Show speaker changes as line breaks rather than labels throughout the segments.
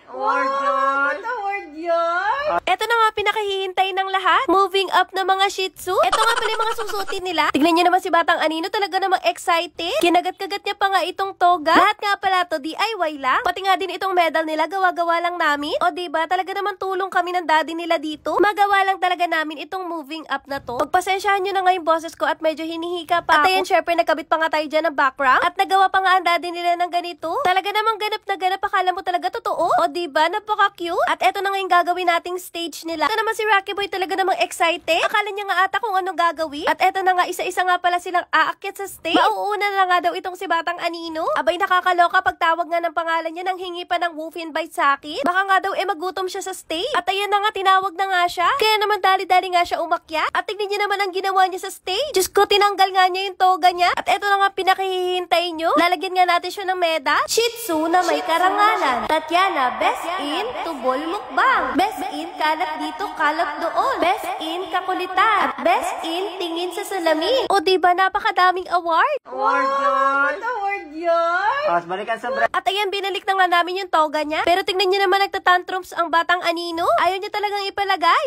Award yun.
What award yun?
Ito na nga pinakahihintay ng lahat. Moving up na mga Shih Tzu. Ito nga pala yung mga susutin nila. Tignan nyo naman si Batang Anino, talaga namang excited. Kinagat-kagat niya pa nga itong toga. Lahat nga pala to DIY lang. Pati nga din itong medal nila, gawa-gawa lang namin. O diba, talaga naman tulong kami ng daddy nila dito. Magawa lang talaga namin itong moving up na to. Pagpasensyahan nyo na nga yung boses ko at medyo hinihika pa ako. At ayan, syempre, nagkabit pa nga tayo dyan ng background. At nagawa pa nga ang daddy nila ng ganito. Talaga namang ganap na ganap. Akala mo talaga totoo. O diba, napaka-cute. At eto na nga yung gagawin nating stage nila. Ito naman si Rocky Boy, talaga namang excited. Akala niya nga ata kung anong gagawin. At eto na nga, isa-isa nga pala silang aakyat sa stage. Mauuna na nga daw itong si Batang Anino. Abay, nakakaloka pagtawag nga ng pangalan niya nang hingi pa ng woofing bite sa akin. Baka nga daw magutom siya sa stage. At ayan na nga, tinawag na nga siya. Kaya naman dali-dali nga siya umakyat. At tignan niya naman ang ginawa niya sa stage. Diyos ko, tinanggal nga niya yung toga niya. At eto na nga pinakihihintay nyo. Lalagyan nga natin siya ng medal. Shih Tzu na may karangalan. Tatiana, best in tubol mukbang. Best in kalat dito, kalat doon. Best in kakulitan. At best in tingin sa salamin. O diba, napakadaming award.
Award yun.
What award yun?
Balikan sa
At ayan, binalik na nga namin yung toga niya. Pero tignan niyo naman, nagtatantrums ang Batang Anino. Ayaw niya talagang ipalagay.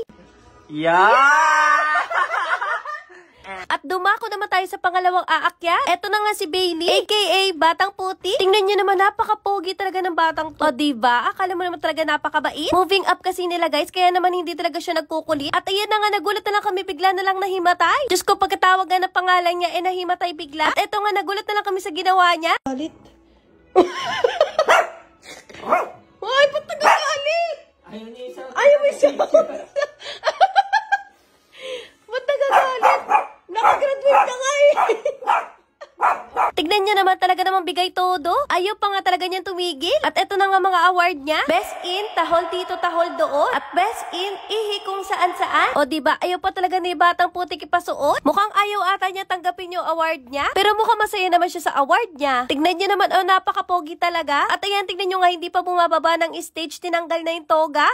Yeah!
At dumako naman tayo sa pangalawang aakyat. Eto na nga si Bailey, aka Batang Puti. Tingnan niyo naman, napaka-pogi talaga ng batang to. O diba? Akala mo naman talaga napakabait. Moving up kasi nila guys, kaya naman hindi talaga siya nagkukulit. At ayan na nga, nagulat na lang kami, bigla na lang nahimatay. Diyos ko, pagkatawag nga ng pangalan niya, nahimatay bigla. At eto nga, nagulat na lang kami sa ginawa niya.
Galit. Ay, ba't nagagalit? Ayaw mo isa. Ba't nagagalit? Nakagraduate ka nga eh.
Tignan niya naman, talaga namang bigay todo. Ayaw pa nga talaga niyang tumigil. At eto na nga mga award niya. Best in, tahol dito, tahol doon. At best in, ihi kung saan saan. O diba, ayaw pa talaga ni Batang Puti ipasuot. Mukhang ayaw ata niya tanggapin yung award niya. Pero mukhang masaya naman siya sa award niya. Tignan niyo naman, napaka-pogi talaga. At ayan, tignan niyo nga, hindi pa bumababa ng stage, tinanggal na yung toga.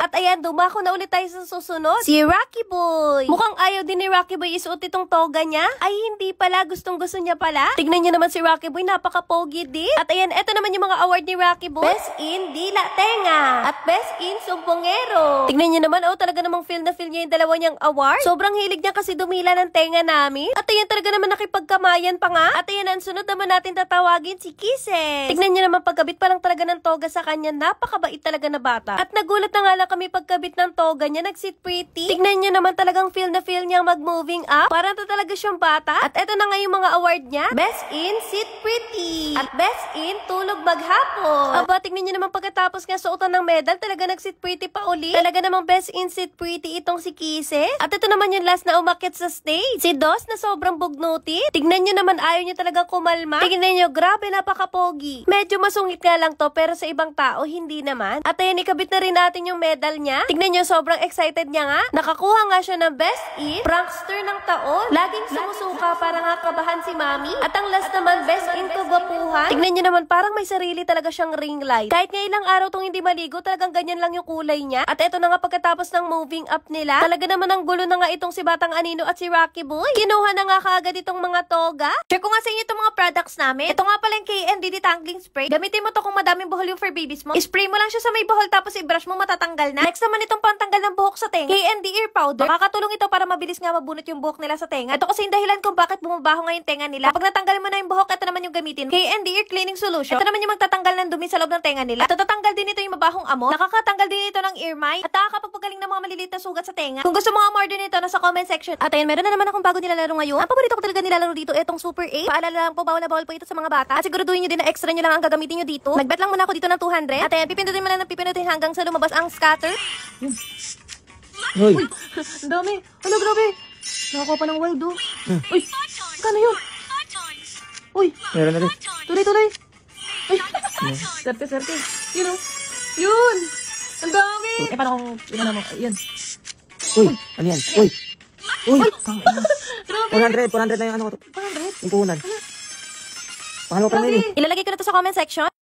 At ayan, dumako na ulit tayo sa susunod. Si Rocky Boy. Mukhang ayaw din ni Rocky Boy isuot itong toga niya. Ay, hindi pala. Gustong-gusto niya pala. Tignan niyo naman si Rocky Boy. Napaka-pogi din. At ayan, eto naman yung mga award ni Rocky Boy. Best in Dila Tenga. At Best in Sumpongero. Tignan niyo naman, talaga namang feel na feel niya yung dalawa niyang award. Sobrang hilig niya kasi dumila ng tenga namin. At ayan, talaga naman nakipagkamayan pa nga. At ayan, ang sunod naman natin tatawagin si Kisses. Tignan niyo naman, pagkabit pa lang talaga ng toga sa kanya, napakabait talaga na bata. At nagulat na nga lang kami pagkabit ng toga niya, nag-sit pretty. Tignan niyo naman, talagang feel na feel niyang mag-moving up. Parang talaga siyang bata. At eto na nga yung mga award niya. Best in Sit Pretty. At Best in Tulog Maghapon. Aba, tignan niyo naman pagkatapos nga suotan ng medal, talaga nag-sit pretty pa uli. Talaga namang Best in Sit Pretty itong si Kisses. At ito naman yung last na umakyat sa stage. Si Dos na sobrang bugnuti. Tignan niyo naman, ayaw niya talaga kumalma. Tignan niyo, grabe, napaka-pogi. Medyo masungit nga lang to, pero sa ibang tao, hindi naman. At ayan, ikabit na rin natin yung medal niya. Tignan niyo, sobrang excited niya nga. Nakakuha nga siya ng Best in Prankster ng taon. Laging sumusuka para nga kabahan si Mami. At ang last naman, Best in Kagwapuhan. Tignan niyo naman, parang may sarili talaga siyang ring light. Kahit nga ilang araw tong hindi maligo, talagang ganyan lang yung kulay niya. At eto na nga, pagkatapos ng moving up nila, talaga naman ang gulo na nga itong si Batang Anino at si Rocky Boy. Kinuha na nga kaagad itong mga toga. Share ko nga sa inyo itong mga products namin. Ito nga pala yung KND Detangling Spray. Gamitin mo to kung madaming buhol yung fur babies mo. Spray mo lang siya sa may buhol, tapos i-brush mo, matatanggal na. Next naman itong pantanggal ng buhok sa tenga. KND Ear Powder. Makakatulong ito para mabilis nga mabunot yung buhok nila sa tenga. Ito kasi yung dahilan kung bakit bumabaho nga yung tenga nila. Kapag natanggal mo na yung buhok, ito naman yung gamitin. KND Ear Cleaning Solution. Ito naman yung magtatanggal ng dumi sa loob ng tenga nila. At tatanggal din ito yung mabahong amo. Nakakatanggal din ito ng ear mite. At nakakapagpagaling ng mga maliliit na sugat sa tenga. Kung gusto mo order nito, nasa comment section. At ayan, meron na naman akong bago nilalaro ngayon. Ang paborito ko talaga nilalaro dito, itong Super 8. Paalala lang po, bawal na bawal po ito sa mga bata. At siguraduhin nyo din na extra nyo lang ang gagamitin nyo dito. Nagbet lang muna ako dito ng 200. At ayan, pipindutin mo lang ng pipindutin hanggang sa lumabas ang scatter.
Hoy!
Ang dami. Ano, grabe. Nakakuha pa ng wild, oh. Uy, kano yun? Uy,
Meron na rin.
tuloy. Uy, serte. Yun, oh. Yun. Ang dami. Paano kung, yun.
Uy! Ano yan? Uy! Uy!
Grabe.
400 na yung ano ko to.
100?
Yung puhunan. Pangalawa pa na yun eh.
Ilalagay ko na to sa comment section.